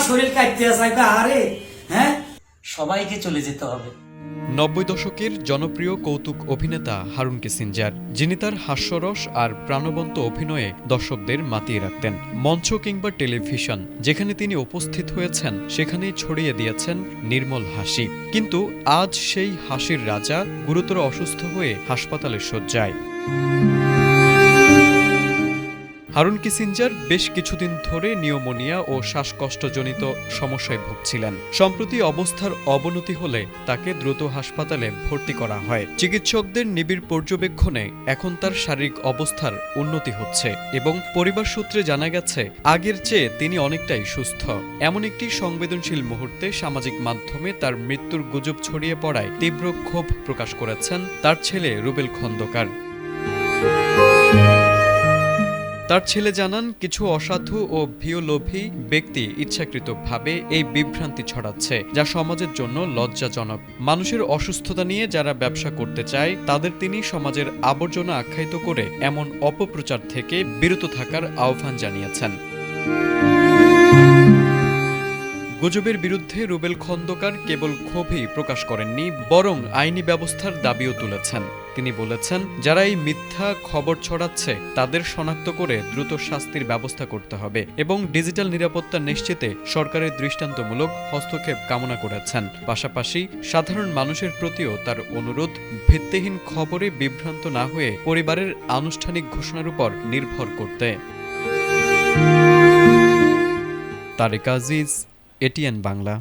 শরীর কাটতে চাইবে আরে হ্যাঁ সবাইকে চলে যেতে হবে। 90 দশকের জনপ্রিয় কৌতুক অভিনেতা হারুন কিসিঞ্জার, যিনি তার হাস্যরস আর প্রাণবন্ত অভিনয়ে দর্শকদের মাতিয়ে রাখতেন। মঞ্চ কিংবা টেলিভিশন যেখানে তিনি উপস্থিত হয়েছেন সেখানেই ছড়িয়ে দিয়েছেন নির্মল হাসি। কিন্তু আজ সেই হাসির রাজা গুরুতর অসুস্থ হয়ে হাসপাতালে শয্যায়। হারুন কিসিঞ্জার বেশ কিছুদিন ধরে নিউমোনিয়া ও শ্বাসকষ্টজনিত সমস্যায় ভুগছিলেন। সম্প্রতি অবস্থার অবনতি হলে তাকে দ্রুত হাসপাতালে ভর্তি করা হয়। চিকিৎসকদের নিবিড় পর্যবেক্ষণে এখন তার শারীরিক অবস্থার উন্নতি হচ্ছে এবং পরিবার সূত্রে জানা গেছে আগের চেয়ে তিনি অনেকটাই সুস্থ। এমন একটি সংবেদনশীল মুহূর্তে সামাজিক মাধ্যমে তার মৃত্যুর গুজব ছড়িয়ে পড়ায় তীব্র ক্ষোভ প্রকাশ করেছেন তার ছেলে রুবেল খন্দকার। তার ছেলে জানান, কিছু অসাধু ও ভিওলোভী ব্যক্তি ইচ্ছাকৃতভাবে এই বিভ্রান্তি ছড়াচ্ছে, যা সমাজের জন্য লজ্জাজনক। মানুষের অসুস্থতা নিয়ে যারা ব্যবসা করতে চায় তাদের তিনি সমাজের আবর্জনা আখ্যায়িত করে এমন অপপ্রচার থেকে বিরত থাকার আহ্বান জানিয়েছেন। গুজবের বিরুদ্ধে রুবেল খন্দকার কেবল ক্ষোভই প্রকাশ করেননি, বরং আইনি ব্যবস্থার দাবিও তুলেছেন। তিনি বলেছেন, যারা এই মিথ্যা খবর ছড়াচ্ছে তাদের শনাক্ত করে দ্রুত শাস্তির ব্যবস্থা করতে হবে এবং ডিজিটাল নিরাপত্তা নিশ্চিতে সরকারের দৃষ্টান্তমূলক হস্তক্ষেপ কামনা করেছেন। পাশাপাশি সাধারণ মানুষের প্রতিও তার অনুরোধ, ভিত্তিহীন খবরে বিভ্রান্ত না হয়ে পরিবারের আনুষ্ঠানিক ঘোষণার উপর নির্ভর করতে। তারেক আজিজ, এটিএন বাংলা।